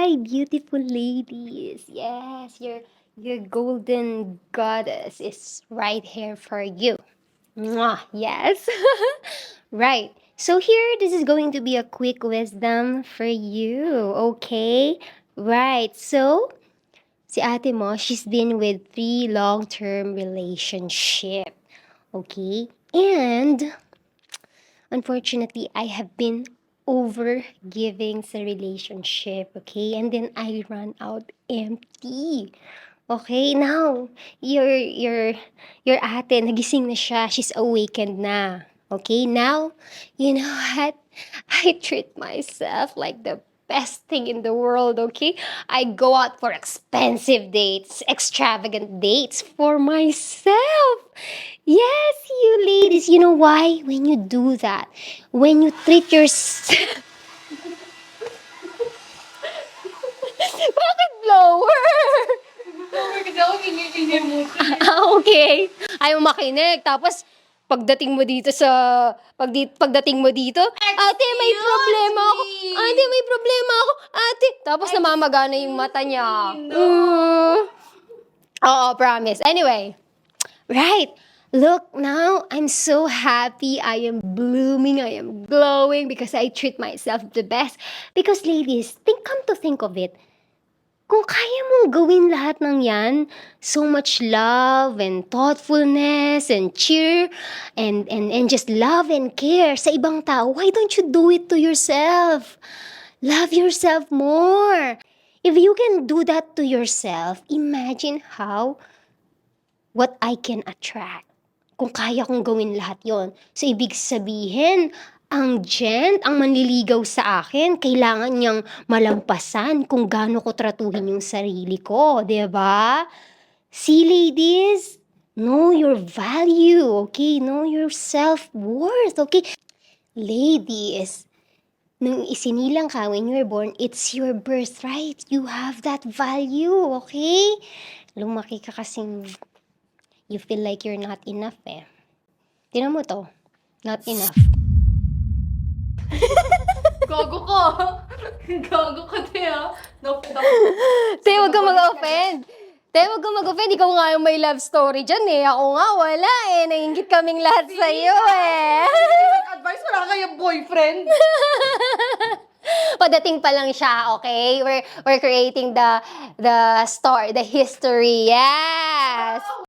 my beautiful ladies. Yes, your golden goddess is right here for you. Mwah, yes. Right. So here, this is going to be a quick wisdom for you, okay? Right. So, si ate mo, she's been with 3 long-term relationship. Okay? And, unfortunately, I have been over giving sa relationship, okay? And then I run out empty. Okay, now, your ate, nagising na siya. She's awakened na. Okay, now, you know what? I treat myself like the best thing in the world, okay? I go out for expensive dates, extravagant dates for myself. Yes, you ladies, you know why? When you do that, when you treat yourself... Bakit blower? Kasi ako kinikinig mo. Okay. Ayaw makinig. Tapos, pagdating mo dito pagdating mo dito, ate, may problema ako. Ate, may problema ako. Ate. Tapos namamagana yung mata niya. Oo, promise. Anyway. Right. Look, now, I'm so happy. I am blooming. I am glowing because I treat myself the best. Because ladies, come to think of it, kung kaya mong gawin lahat ng yan, so much love and thoughtfulness and cheer and just love and care sa ibang tao, why don't you do it to yourself? Love yourself more. If you can do that to yourself, imagine what I can attract. Kung kaya kong gawin lahat yon. So, ibig sabihin, ang manliligaw sa akin, kailangan niyang malampasan kung gaano ko tratuhin yung sarili ko, diba? See, ladies, know your value, okay? Know your self-worth, okay? Ladies, nung isinilang ka when you were born, it's your birthright. You have that value, okay? Lumaki ka kasing you feel like you're not enough eh. Tinan mo to, not enough. Gago ka. Gago ka, te, ha? Te, wag ka mag-offend. Te, wag ka mag-offend. Ikaw nga yung may love story dyan eh. Ako nga, wala eh. Naiingit kaming lahat sa'yo eh. Advice, wala kayong boyfriend. Padating pa lang siya, okay? We're creating the story, the history. Yes!